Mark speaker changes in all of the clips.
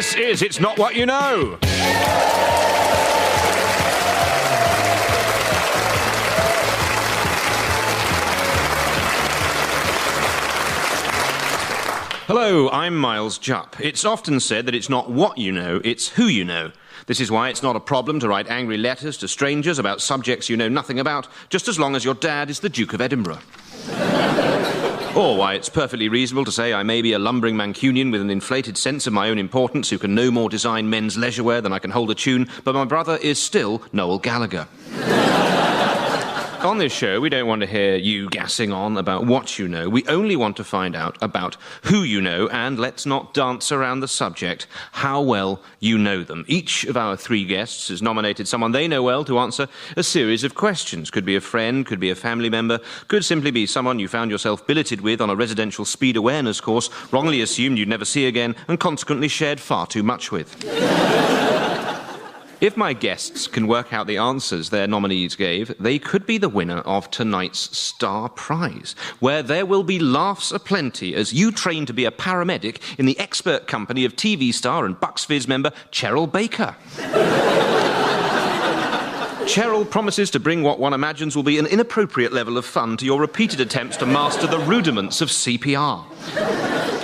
Speaker 1: This is It's Not What You Know. Hello, I'm Miles Jupp. It's often said that it's not what you know, it's who you know. This is why it's not a problem to write angry letters to strangers about subjects you know nothing about, just as long as your dad is the Duke of Edinburgh. Or why it's perfectly reasonable to say I may be a lumbering Mancunian with an inflated sense of my own importance who can no more design men's leisure wear than I can hold a tune, but my brother is still Noel Gallagher. On this show, we don't want to hear you gassing on about what you know. We only want to find out about who you know, and let's not dance around the subject, how well you know them. Each of our three guests has nominated someone they know well to answer a series of questions. Could be a friend, could be a family member, could simply be someone you found yourself billeted with on a residential speed awareness course, wrongly assumed you'd never see again, and consequently shared far too much with. If my guests can work out the answers their nominees gave, they could be the winner of tonight's Star Prize, where there will be laughs aplenty as you train to be a paramedic in the expert company of TV star and Bucks Fizz member Cheryl Baker. Cheryl promises to bring what one imagines will be an inappropriate level of fun to your repeated attempts to master the rudiments of CPR.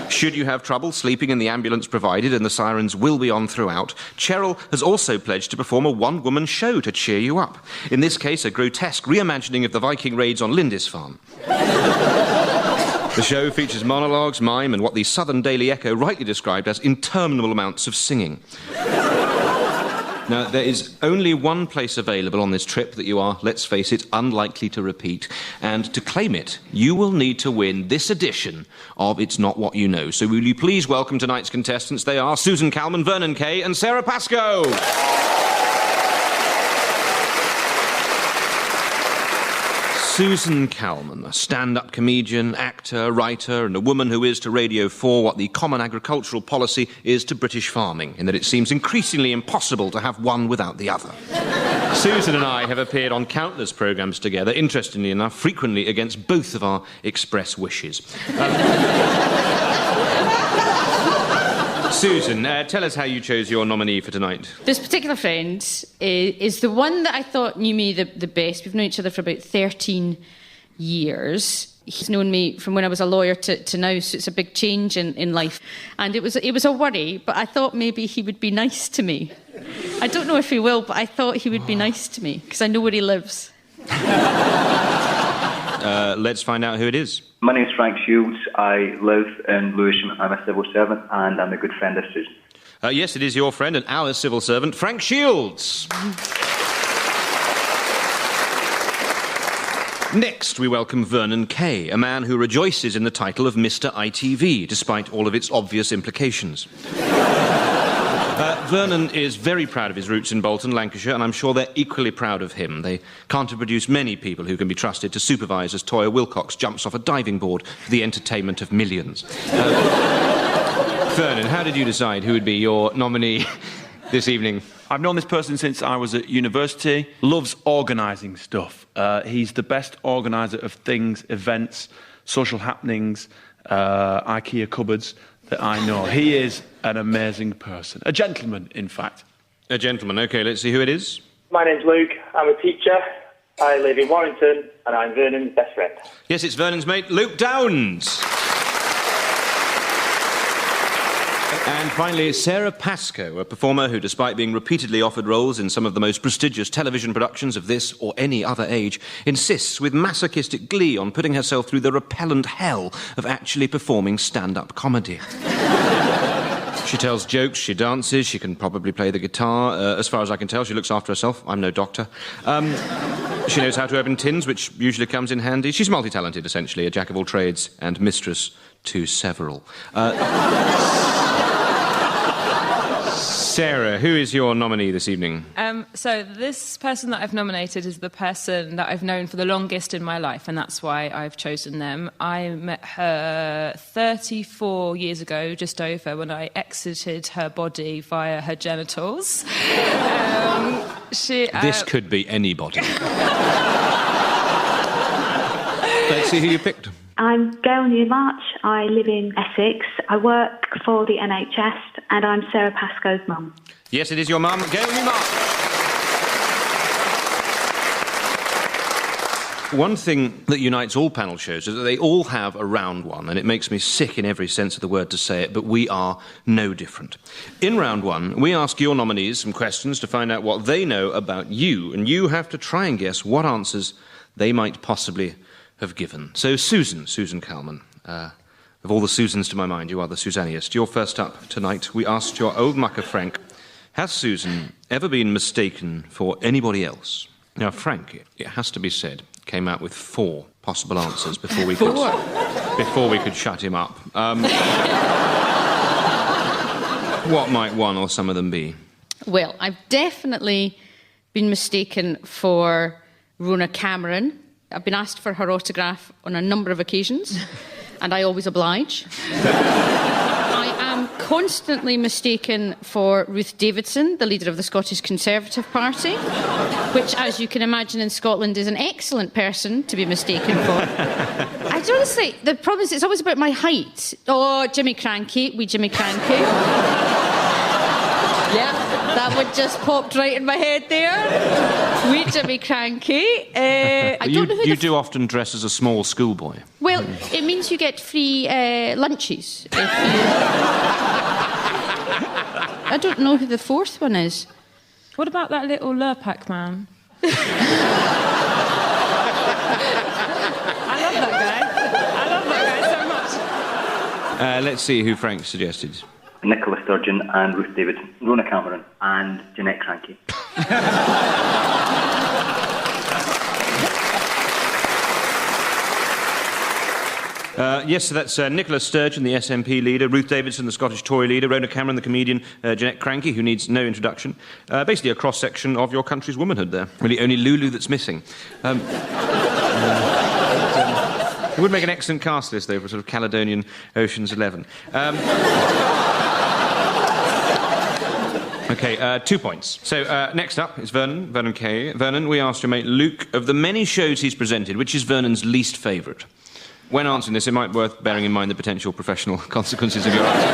Speaker 1: Should you have trouble sleeping in the ambulance provided, and the sirens will be on throughout, Cheryl has also pledged to perform a one-woman show to cheer you up. In this case, a grotesque reimagining of the Viking raids on Lindisfarne. The show features monologues, mime, and what the Southern Daily Echo rightly described as interminable amounts of singing. Now, there is only one place available on this trip that you are, let's face it, unlikely to repeat. And to claim it, you will need to win this edition of It's Not What You Know. So will you please welcome tonight's contestants? They are Susan Calman, Vernon Kay and Sarah Pascoe. Susan Calman, a stand-up comedian, actor, writer, and a woman who is to Radio 4 what the Common Agricultural Policy is to British farming, in that it seems increasingly impossible to have one without the other. Susan and I have appeared on countless programmes together, interestingly enough, frequently against both of our express wishes. Susan, tell us how you chose your nominee for tonight.
Speaker 2: This particular friend is the one that I thought knew me the best. We've known each other for about 13 years. He's known me from when I was a lawyer to now, so it's a big change in life. And it was a worry, but I thought maybe he would be nice to me. I don't know if he will, but I thought he would be nice to me, because I know where he lives.
Speaker 1: Let's find out who it is.
Speaker 3: My name's Frank Shields. I live in Lewisham. I'm a civil servant and I'm a good friend of Susan.
Speaker 1: Yes, it is your friend and our civil servant, Frank Shields. Next, we welcome Vernon Kay, a man who rejoices in the title of Mr. ITV, despite all of its obvious implications. Vernon is very proud of his roots in Bolton, Lancashire, and I'm sure they're equally proud of him. They can't have produced many people who can be trusted to supervise as Toyah Wilcox jumps off a diving board for the entertainment of millions. Vernon, how did you decide who would be your nominee this evening?
Speaker 4: I've known this person since I was at university. Loves organising stuff. He's the best organiser of things, events, social happenings, IKEA cupboards that I know. He is an amazing person. A gentleman, in fact.
Speaker 1: A gentleman. OK, let's see who it is.
Speaker 5: My name's Luke. I'm a teacher. I live in Warrington, and I'm Vernon's best friend.
Speaker 1: Yes, it's Vernon's mate, Luke Downs. And finally, Sarah Pascoe, a performer who, despite being repeatedly offered roles in some of the most prestigious television productions of this or any other age, insists with masochistic glee on putting herself through the repellent hell of actually performing stand-up comedy. She tells jokes, she dances, she can probably play the guitar. As far as I can tell, she looks after herself. I'm no doctor. She knows how to open tins, which usually comes in handy. She's multi-talented, essentially, a jack of all trades and mistress to several. Sarah, who is your nominee this evening?
Speaker 6: So this person that I've nominated is the person that I've known for the longest in my life, and that's why I've chosen them. I met her 34 years ago, just over, when I exited her body via her genitals.
Speaker 1: This could be anybody. Let's see who you picked.
Speaker 7: I'm Gail Newmarch. I live in Essex. I work for the NHS, and I'm Sarah Pascoe's mum.
Speaker 1: Yes, it is your mum, Gail Newmarch. One thing that unites all panel shows is that they all have a round one, and it makes me sick in every sense of the word to say it, but we are no different. In round one, we ask your nominees some questions to find out what they know about you, and you have to try and guess what answers they might possibly have given. So, Susan Calman, of all the Susans to my mind, you are the Susanniest. You're first up tonight. We asked your old mucker, Frank, has Susan ever been mistaken for anybody else? Now, Frank, it has to be said, came out with 4 possible answers before we could shut him up. What might one or some of them be?
Speaker 2: Well, I've definitely been mistaken for Rona Cameron. I've been asked for her autograph on a number of occasions, and I always oblige. I am constantly mistaken for Ruth Davidson, the leader of the Scottish Conservative Party, which, as you can imagine, in Scotland is an excellent person to be mistaken for. I honestly, the problem is it's always about my height. Oh, Jimmy Cranky, wee Jimmy Cranky. Yeah, that one just popped right in my head there. Wee Jimmy Cranky.
Speaker 1: You do often dress as a small schoolboy.
Speaker 2: Well, it means you get free lunches. If you... I don't know who the 4th one is.
Speaker 6: What about that little Lurpak man? I love that guy so much.
Speaker 1: Let's see who Frank suggested.
Speaker 3: Nicola Sturgeon and Ruth Davidson, Rona Cameron and Jeanette Cranky.
Speaker 1: Yes, so that's Nicola Sturgeon, the SNP leader, Ruth Davidson, the Scottish Tory leader, Rona Cameron, the comedian, Jeanette Cranky, who needs no introduction. Basically a cross-section of your country's womanhood there. Really only Lulu that's missing. It would make an excellent cast list, though, for sort of Caledonian Ocean's 11. OK, 2 points. So, next up is Vernon Kay. Vernon, we asked your mate Luke, of the many shows he's presented, which is Vernon's least favourite? When answering this, it might be worth bearing in mind the potential professional consequences of your answer.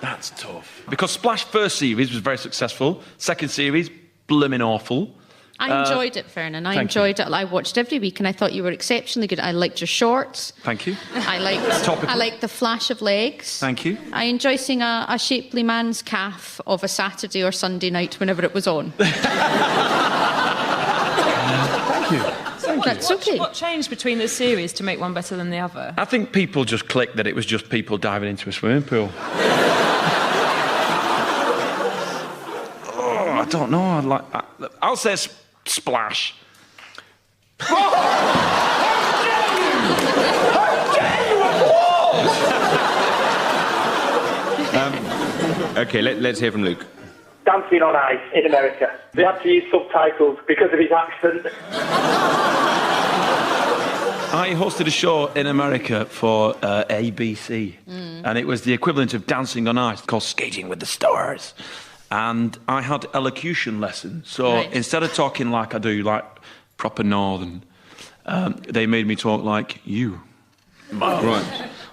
Speaker 4: That's tough. Because Splash first series was very successful. Second series, blimmin' awful.
Speaker 2: I enjoyed it, Vernon. I enjoyed it. I watched every week, and I thought you were exceptionally good. I liked your shorts.
Speaker 4: Thank you.
Speaker 2: I liked the flash of legs.
Speaker 4: Thank you.
Speaker 2: I enjoy seeing a shapely man's calf of a Saturday or Sunday night whenever it was on.
Speaker 4: Thank you.
Speaker 2: That's okay.
Speaker 6: What changed between the series to make one better than the other?
Speaker 4: I think people just clicked that it was just people diving into a swimming pool. I don't know. I'll say Splash. How
Speaker 3: dare you?
Speaker 1: OK, let's hear from Luke.
Speaker 5: Dancing on Ice in America. They had to use subtitles because of his accent.
Speaker 4: I hosted a show in America for ABC, and it was the equivalent of Dancing on Ice, called Skating with the Stars. And I had elocution lessons, so instead of talking like I do, like proper Northern, they made me talk like you.
Speaker 1: Right. Well,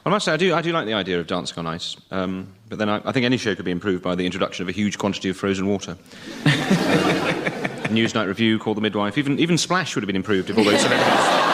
Speaker 1: I must say, I do like the idea of Dancing on Ice, but then I think any show could be improved by the introduction of a huge quantity of frozen water. Newsnight Review, Call the Midwife, even Splash would have been improved if all those celebrities...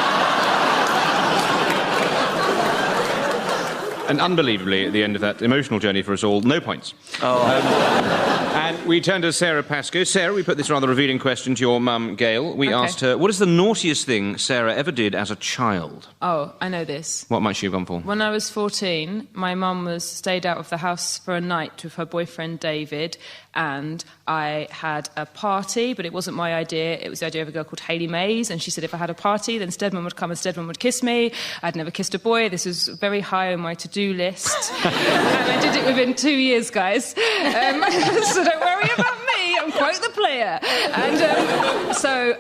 Speaker 1: And unbelievably, at the end of that emotional journey for us all, no points. And we turn to Sarah Pascoe. Sarah, we put this rather revealing question to your mum, Gail. We asked her, what is the naughtiest thing Sarah ever did as a child?
Speaker 6: Oh, I know this.
Speaker 1: What might she have gone for?
Speaker 6: When I was 14, my mum stayed out of the house for a night with her boyfriend David, and I had a party, but it wasn't my idea. It was the idea of a girl called Hayley Mays, and she said if I had a party, then Stedman would come and Stedman would kiss me. I'd never kissed a boy. This was very high on my to-do list. And I did it within 2 years, guys. So don't worry about me. I'm quote the player. And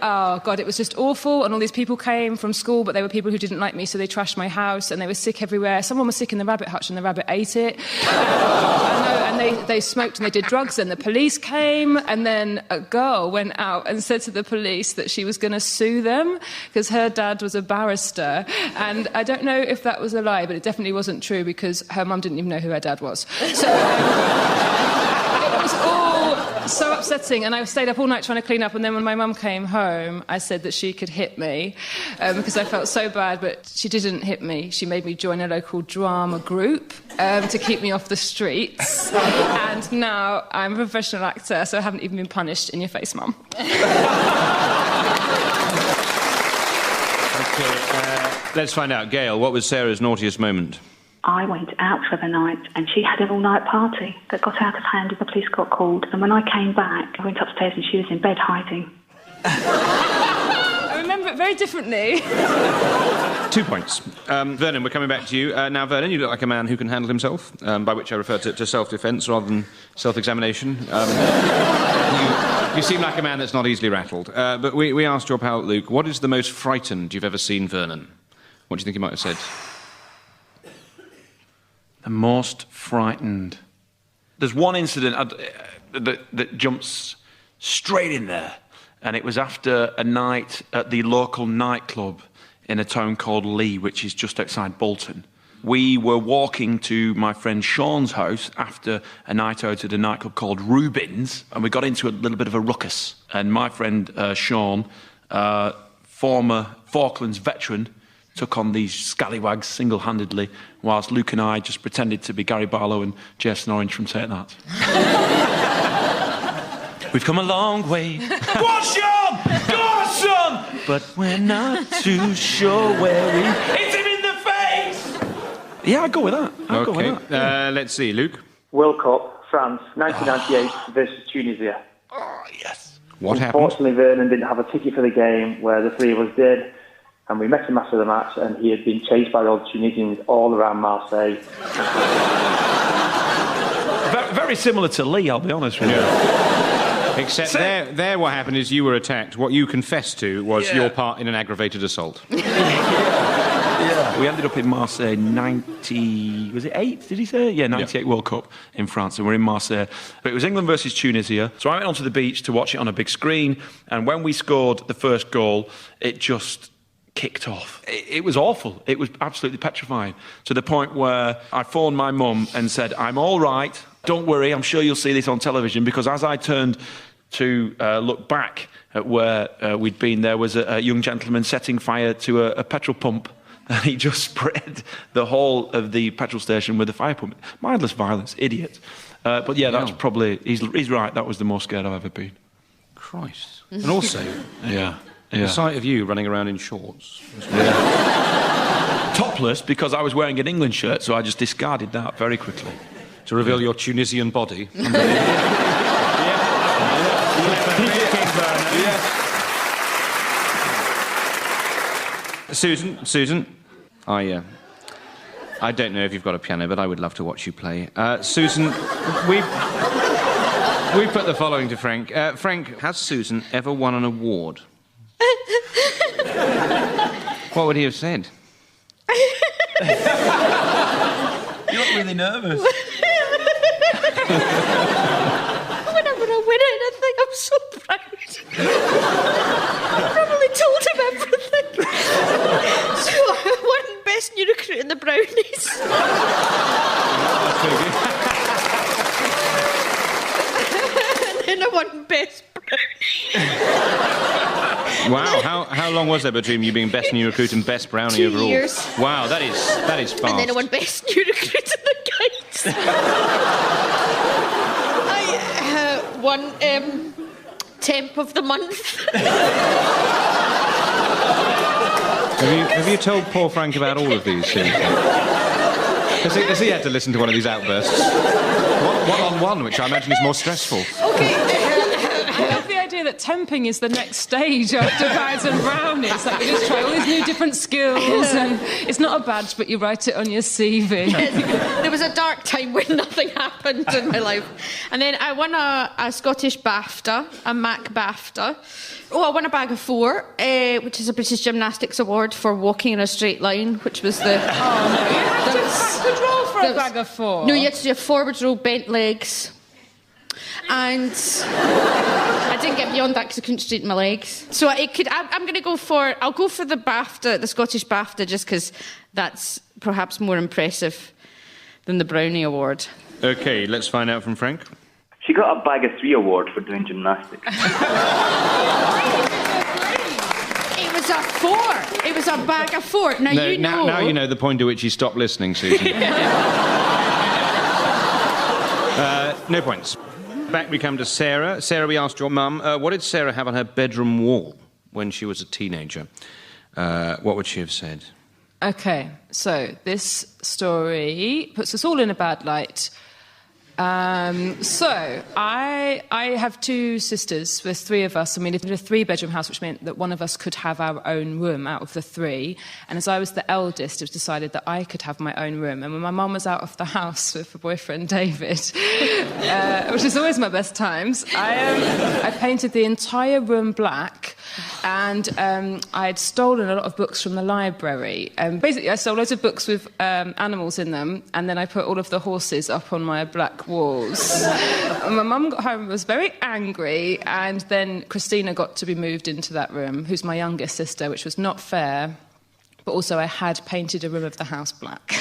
Speaker 6: oh God, it was just awful. And all these people came from school, but they were people who didn't like me, so they trashed my house, and they were sick everywhere. Someone was sick in the rabbit hutch, and the rabbit ate it. And they smoked and they did drugs, and the police came, and then a girl went out and said to the police that she was going to sue them because her dad was a barrister. And I don't know if that was a lie, but it definitely wasn't true because her mum didn't even know who her dad was. So it was all so upsetting, and I stayed up all night trying to clean up, and then when my mum came home, I said that she could hit me because I felt so bad, but she didn't hit me. She made me join a local drama group to keep me off the streets, and now I'm a professional actor, so I haven't even been punished. In your face, Mum.
Speaker 1: Okay, let's find out. Gail, what was Sarah's naughtiest moment?
Speaker 7: I went out for the night and she had an all-night party that got out of hand and the police got called. And when I came back, I went upstairs and she was in bed hiding.
Speaker 6: I remember it very differently.
Speaker 1: 2 points. Vernon, we're coming back to you. Now, Vernon, you look like a man who can handle himself, by which I refer to self-defence rather than self-examination. You seem like a man that's not easily rattled. But we asked your pal Luke, what is the most frightened you've ever seen Vernon? What do you think he might have said?
Speaker 4: The most frightened. There's one incident that jumps straight in there, and it was after a night at the local nightclub in a town called Lee, which is just outside Bolton. We were walking to my friend Sean's house after a night out at a nightclub called Rubin's, and we got into a little bit of a ruckus. And my friend Sean, former Falklands veteran, took on these scallywags single-handedly, whilst Luke and I just pretended to be Gary Barlow and Jason Orange from Take That. We've come a long way. Go on, Sean! Go on, son! But we're not too sure where we... Hit him in the face! Yeah, I'd go with that. I'd go with that.
Speaker 1: Let's see, Luke.
Speaker 5: World Cup, France, 1998 versus Tunisia.
Speaker 4: Oh, yes.
Speaker 1: What happened?
Speaker 5: Unfortunately, Vernon didn't have a ticket for the game where the three of us did. And we met him after the match, and he had been chased by the Tunisians all around Marseille.
Speaker 4: Very similar to Lee, I'll be honest with you.
Speaker 1: Except there what happened is you were attacked. What you confessed to was your part in an aggravated assault.
Speaker 4: Yeah. We ended up in Marseille 90... Was it 8, did he say? Yeah, 98 World Cup in France, and we're in Marseille. But it was England versus Tunisia. So I went onto the beach to watch it on a big screen, and when we scored the first goal, it just... kicked off. It was awful. It was absolutely petrifying, to the point where I phoned my mum and said, I'm all right, don't worry, I'm sure you'll see this on television, because as I turned to look back at where we'd been, there was a young gentleman setting fire to a petrol pump, and he just spread the whole of the petrol station with a fire pump. Mindless violence, idiot. But yeah, that's probably... He's right, that was the most scared I've ever been.
Speaker 1: Christ. And also...
Speaker 4: Yeah.
Speaker 1: The sight of you running around in shorts.
Speaker 4: Topless, because I was wearing an England shirt, so I just discarded that very quickly.
Speaker 1: To reveal your Tunisian body. Susan, I don't know if you've got a piano, but I would love to watch you play. Susan, we put the following to Frank. Frank, has Susan ever won an award? What would he have said?
Speaker 4: You look really nervous.
Speaker 2: Whenever I win anything, I'm so proud. I probably told him everything. So I won Best New Recruit in the Brownies. And then I won Best Brownie.
Speaker 1: Wow, how long was there between you being Best New Recruit and Best Brownie
Speaker 2: 2
Speaker 1: overall?
Speaker 2: years.
Speaker 1: Wow, that is fast.
Speaker 2: And then I won Best New Recruit in the Guides. I won Temp of the Month.
Speaker 1: Have you told poor Frank about all of these things? Has he had to listen to one of these outbursts? One-on-one, which I imagine is more stressful.
Speaker 6: Okay. I love the idea that that temping is the next stage after pies and brownies. Like, you just try all these new different skills, and it's not a badge, but you write it on your CV.
Speaker 2: There was a dark time when nothing happened in my life. And then I won a Scottish BAFTA, a Mac BAFTA. Oh, I won a bag of four, which is a British Gymnastics Award for walking in a straight line, which was the...
Speaker 6: Oh, no, you had to backward roll for a bag of four.
Speaker 2: No, you had to do a forward roll, bent legs. And I didn't get beyond that because I couldn't straighten my legs. So I'm going to go for... I'll go for the BAFTA, the Scottish BAFTA, just because that's perhaps more impressive than the Brownie Award.
Speaker 1: OK, let's find out from Frank.
Speaker 3: She got a bag of three award for doing gymnastics.
Speaker 2: It was a four. It was a bag of four. Now
Speaker 1: No,
Speaker 2: you know.
Speaker 1: now you know the point at which you stopped listening, Susan. No points. Back we come to Sarah. Sarah, we asked your mum, what did Sarah have on her bedroom wall when she was a teenager? What would she have said?
Speaker 6: OK, so this story puts us all in a bad light. So I have two sisters. There's three of us, and we lived in a three-bedroom house, which meant that one of us could have our own room out of the three. And as I was the eldest, it was decided that I could have my own room. And when my mum was out of the house with her boyfriend David, which is always my best times, I painted the entire room black. And I'd stolen a lot of books from the library. Basically, I stole loads of books with animals in them, and then I put all of the horses up on my black walls. And my mum got home and was very angry, and then Christina got to be moved into that room, who's my youngest sister, which was not fair. But also I had painted a room of the house black.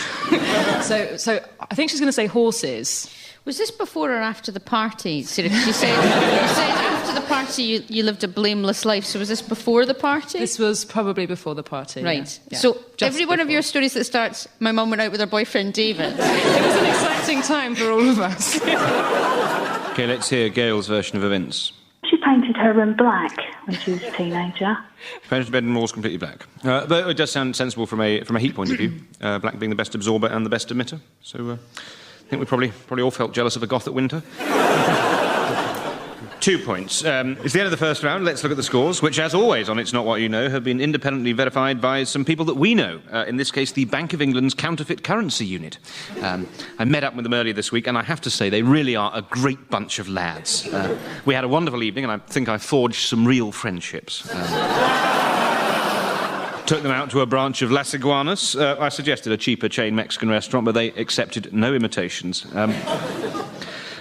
Speaker 6: So I think she's going to say horses.
Speaker 2: Was this before or after the party? Sarah, you said after the party you lived a blameless life. So was this before the party?
Speaker 6: This was probably before the party.
Speaker 2: Right.
Speaker 6: Yeah.
Speaker 2: So
Speaker 6: Just
Speaker 2: every one of
Speaker 6: before.
Speaker 2: your stories that starts, my mum went out with her boyfriend David.
Speaker 6: It was an exciting time for all of us.
Speaker 1: OK, let's hear Gail's version of events.
Speaker 7: She painted her room black when she was a teenager.
Speaker 1: Painted the bedroom walls completely black. But it does sound sensible from a heat point of view, black being the best absorber and the best emitter. So I think we probably all felt jealous of a goth at winter. 2 points. It's the end of the first round. Let's look at the scores, which, as always on It's Not What You Know, have been independently verified by some people that we know. In this case, the Bank of England's Counterfeit Currency Unit. I met up with them earlier this week, and I have to say they really are a great bunch of lads. We had a wonderful evening, and I think I forged some real friendships. Took them out to a branch of Las Iguanas. I suggested a cheaper chain Mexican restaurant, but they accepted no imitations.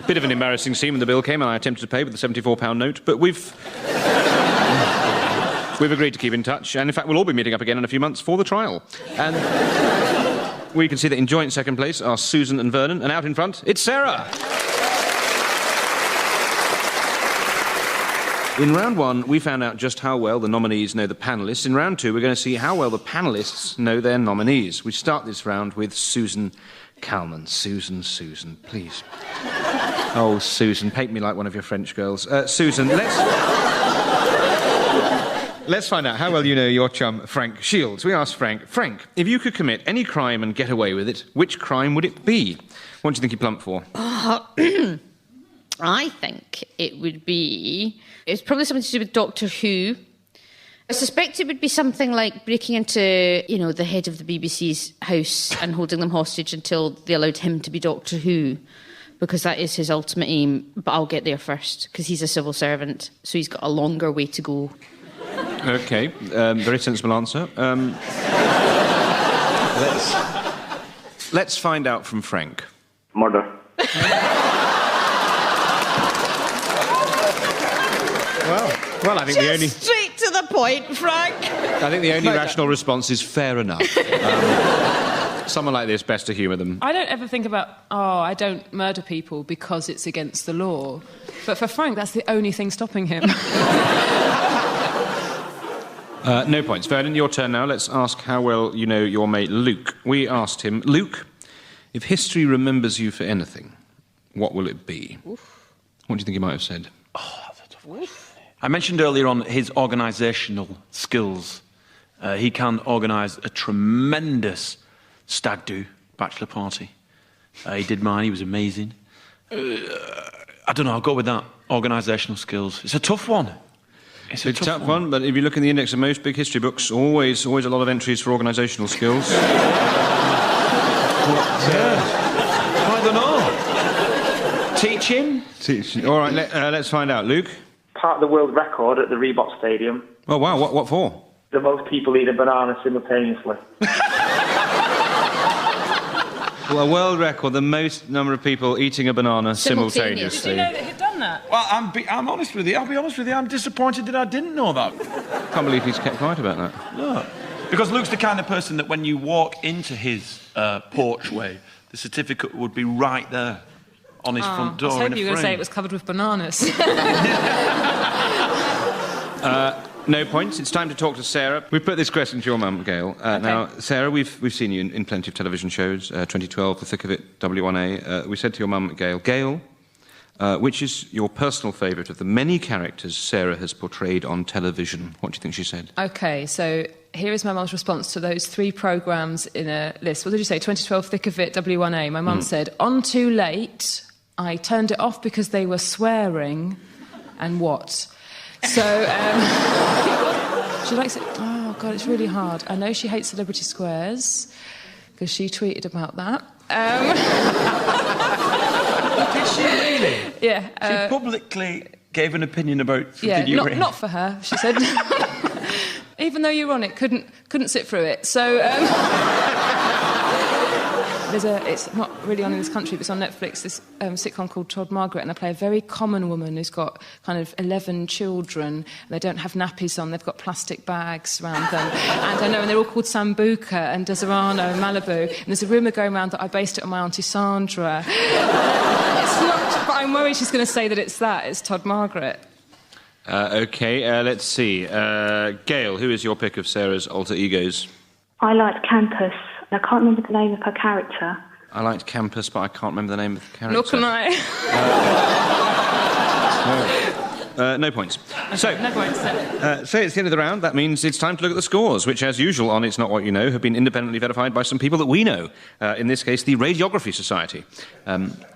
Speaker 1: Bit of an embarrassing scene when the bill came and I attempted to pay with the £74 note, but we've agreed to keep in touch, and in fact we'll all be meeting up again in a few months for the trial. And we can see that in joint second place are Susan and Vernon, and out in front, it's Sarah! In round one, we found out just how well the nominees know the panellists. In round two, we're going to see how well the panellists know their nominees. We start this round with Susan Calman. Susan, please. Oh, Susan, paint me like one of your French girls. Susan, let's find out how well you know your chum, Frank Shields. We asked Frank, if you could commit any crime and get away with it, which crime would it be? What do you think you plump for?
Speaker 2: I think it would be... It's probably something to do with Doctor Who. I suspect it would be something like breaking into, the head of the BBC's house and holding them hostage until they allowed him to be Doctor Who, because that is his ultimate aim. But I'll get there first, because he's a civil servant, so he's got a longer way to go.
Speaker 1: OK, very sensible answer. Let's find out from Frank.
Speaker 3: Murder.
Speaker 1: Well, I think the only...
Speaker 2: Straight to the point, Frank.
Speaker 1: I think the only rational response is fair enough. Someone like this, best to humour them.
Speaker 6: I don't ever think about, I don't murder people because it's against the law. But for Frank, that's the only thing stopping him.
Speaker 1: No points. Vernon, your turn now. Let's ask how well you know your mate Luke. We asked him, Luke, if history remembers you for anything, what will it be? Oof. What do you think he might have said?
Speaker 4: Oh, that's a tough question. I mentioned earlier on his organisational skills. He can organise a tremendous stag do bachelor party. He did mine, he was amazing. I don't know, I'll go with that. Organisational skills. It's a tough one. It's
Speaker 1: a tough one, but if you look in the index of most big history books, always a lot of entries for organisational skills.
Speaker 4: I don't know. Teaching?
Speaker 1: Teaching. All right, let's find out. Luke?
Speaker 5: Part of the world record at the Reebok Stadium.
Speaker 1: Oh, wow, what for?
Speaker 5: The most people eat a banana simultaneously.
Speaker 1: Well, a world record, the most number of people eating a banana simultaneously.
Speaker 6: Did you know that he'd done that?
Speaker 4: Well, I'm honest with you. I'll be honest with you. I'm disappointed that I didn't know that.
Speaker 1: Can't believe he's kept quiet about that.
Speaker 4: No. Because Luke's the kind of person that when you walk into his porchway, the certificate would be right there on his front door.
Speaker 6: I was hoping you were going to say it was covered with bananas.
Speaker 1: No points. It's time to talk to Sarah. We put this question to your mum, Gail.
Speaker 6: Okay.
Speaker 1: Now, Sarah, we've seen you in plenty of television shows. 2012, The Thick of It, W1A. We said to your mum, Gail, which is your personal favourite of the many characters Sarah has portrayed on television? What do you think she said?
Speaker 6: OK, so here is my mum's response to those 3 programmes in a list. What did you say? 2012, Thick of It, W1A. My mum said, on too late, I turned it off because they were swearing, and what? So, she likes it. Oh, God, it's really hard. I know she hates Celebrity Squares, because she tweeted about that.
Speaker 4: Did she really?
Speaker 6: Yeah.
Speaker 4: She publicly gave an opinion about...
Speaker 6: Yeah, not for her, she said. Even though you were on it, couldn't sit through it. So, it's not really on in this country, but it's on Netflix, this sitcom called Todd Margaret, and they play a very common woman who's got kind of 11 children. They don't have nappies on, they've got plastic bags around them. And I know, and they're all called Sambuca and Desirano and Malibu. And there's a rumour going around that I based it on my Auntie Sandra. It's not, but I'm worried she's going to say that it's Todd Margaret.
Speaker 1: OK, let's see. Gail, who is your pick of Sarah's alter egos?
Speaker 7: I liked Campus. I can't remember the name of her character.
Speaker 1: I liked Campus, but I can't remember the name of the character.
Speaker 6: Nor can I.
Speaker 1: No points. So,
Speaker 6: No points.
Speaker 1: so it's the end of the round. That means it's time to look at the scores, which, as usual on It's Not What You Know, have been independently verified by some people that we know. In this case, the Radiography Society.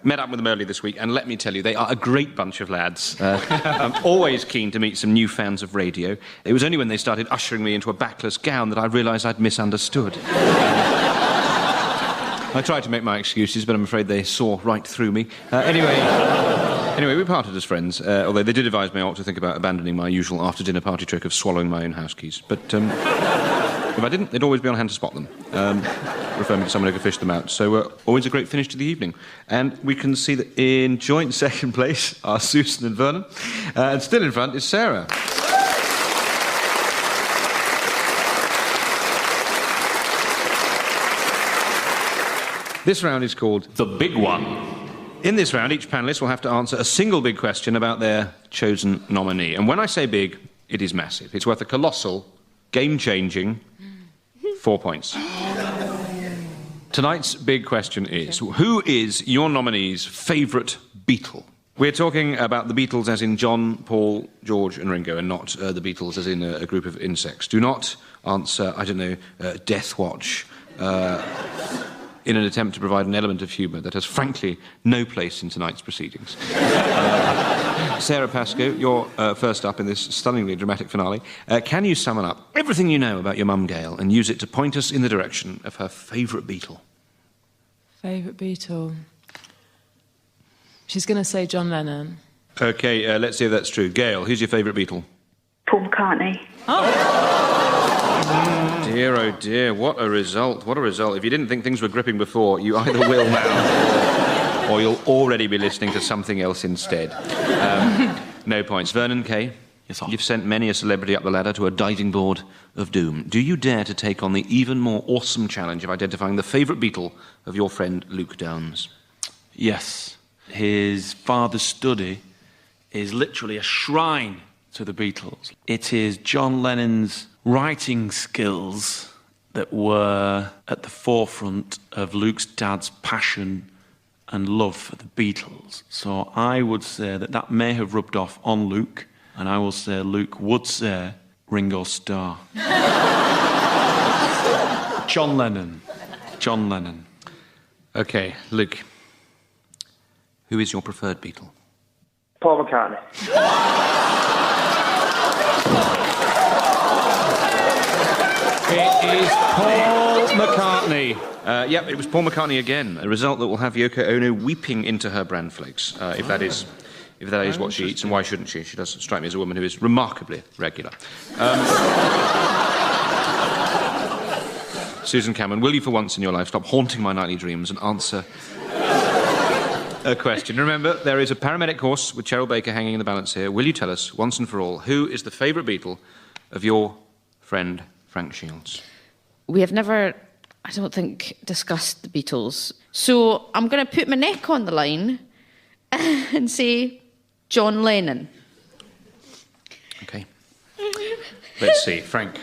Speaker 1: Met up with them earlier this week, and let me tell you, they are a great bunch of lads. I'm always keen to meet some new fans of radio. It was only when they started ushering me into a backless gown that I realised I'd misunderstood. I tried to make my excuses, but I'm afraid they saw right through me. Anyway, we parted as friends, although they did advise me I ought to think about abandoning my usual after-dinner party trick of swallowing my own house keys. But if I didn't, they'd always be on hand to spot them, referring to someone who could fish them out. So always a great finish to the evening. And we can see that in joint second place are Susan and Vernon, and still in front is Sarah. This round is called The Big One. In this round, each panellist will have to answer a single big question about their chosen nominee. And when I say big, it is massive. It's worth a colossal, game-changing 4 points. Tonight's big question is, who is your nominee's favourite Beatle? We're talking about the Beatles as in John, Paul, George and Ringo, and not the Beatles as in a group of insects. Do not answer, I don't know, Death Watch, in an attempt to provide an element of humour that has, frankly, no place in tonight's proceedings. Sarah Pascoe, you're first up in this stunningly dramatic finale. Can you summon up everything you know about your mum, Gail, and use it to point us in the direction of her favourite Beatle?
Speaker 6: Favourite Beatle? She's going to say John Lennon.
Speaker 1: OK, let's see if that's true. Gail, who's your favourite Beatle?
Speaker 7: Paul McCartney.
Speaker 1: Dear, oh dear, what a result, what a result. If you didn't think things were gripping before, you either will now, or you'll already be listening to something else instead. No points. Vernon Kay,
Speaker 4: yes, sir.
Speaker 1: You've sent many a celebrity up the ladder to a diving board of doom. Do you dare to take on the even more awesome challenge of identifying the favourite Beatle of your friend Luke Downs?
Speaker 4: Yes. His father's study is literally a shrine to the Beatles. It is John Lennon's writing skills that were at the forefront of Luke's dad's passion and love for the Beatles. So I would say that may have rubbed off on Luke, and I will say Luke would say Ringo Starr. John Lennon. John Lennon.
Speaker 1: OK, Luke. Who is your preferred Beatle?
Speaker 5: Paul McCartney.
Speaker 1: It is Paul McCartney. Yep, it was Paul McCartney again. A result that will have Yoko Ono weeping into her bran flakes, if that is what she eats, and why shouldn't she? She does strike me as a woman who is remarkably regular. Susan Cameron, will you for once in your life stop haunting my nightly dreams and answer a question? Remember, there is a paramedic course with Cheryl Baker hanging in the balance here. Will you tell us, once and for all, who is the favourite Beatle of your friend Frank Shields?
Speaker 2: We have never, I don't think, discussed the Beatles. So I'm going to put my neck on the line and say John Lennon.
Speaker 1: OK. Let's see. Frank.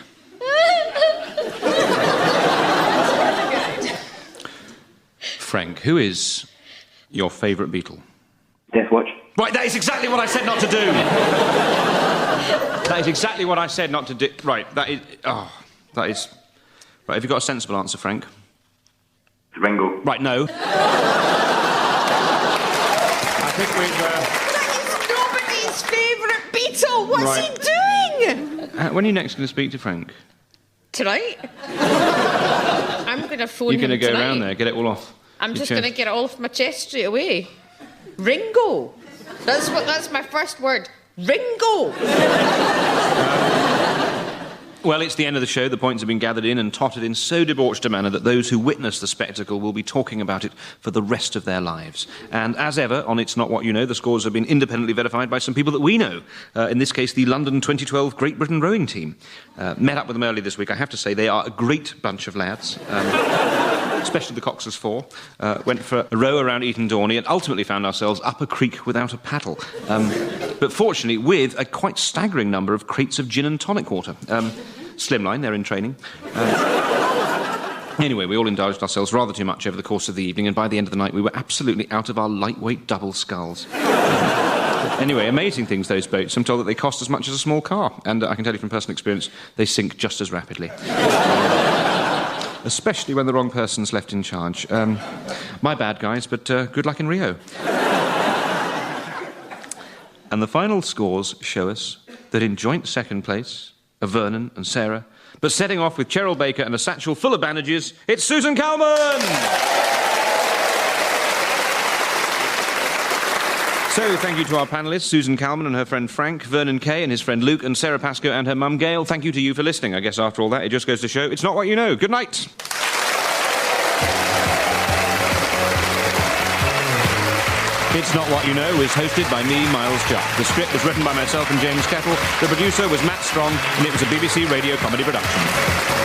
Speaker 1: Frank, who is your favourite Beatle?
Speaker 3: Death Watch.
Speaker 1: Right, that is exactly what I said not to do. That is exactly what I said not to do. Right, that is... Oh, that is... Right, have you got a sensible answer, Frank?
Speaker 3: Ringo.
Speaker 1: Right, no. I think we've...
Speaker 2: That is nobody's favourite Beatle. What's he doing?
Speaker 1: When are you next going to speak to Frank?
Speaker 2: Tonight. I'm going to phone him
Speaker 1: You're going to go
Speaker 2: tonight.
Speaker 1: around there, get it all off.
Speaker 2: I'm just going to get it all off my chest straight away. Ringo. That's my first word. Ringo.
Speaker 1: Well, it's the end of the show. The points have been gathered in and totted in so debauched a manner that those who witness the spectacle will be talking about it for the rest of their lives. And as ever, on It's Not What You Know, the scores have been independently verified by some people that we know. In this case, the London 2012 Great Britain rowing team. Met up with them early this week. I have to say, they are a great bunch of lads. Especially the Coxers 4, went for a row around Eton Dorney and ultimately found ourselves up a creek without a paddle. But fortunately, with a quite staggering number of crates of gin and tonic water. Slimline, they're in training. Anyway, we all indulged ourselves rather too much over the course of the evening, and by the end of the night, we were absolutely out of our lightweight double sculls. Anyway, amazing things, those boats. I'm told that they cost as much as a small car, and I can tell you from personal experience, they sink just as rapidly. Especially when the wrong person's left in charge. My bad, guys, but good luck in Rio. And the final scores show us that in joint second place are Vernon and Sarah, but setting off with Cheryl Baker and a satchel full of bandages, it's Susan Calman! So, thank you to our panellists, Susan Calman and her friend Frank, Vernon Kay and his friend Luke, and Sarah Pascoe and her mum Gail. Thank you to you for listening. I guess after all that, it just goes to show it's not what you know. Good night. It's Not What You Know is hosted by me, Miles Jupp. The script was written by myself and James Kettle. The producer was Matt Strong, and it was a BBC Radio comedy production.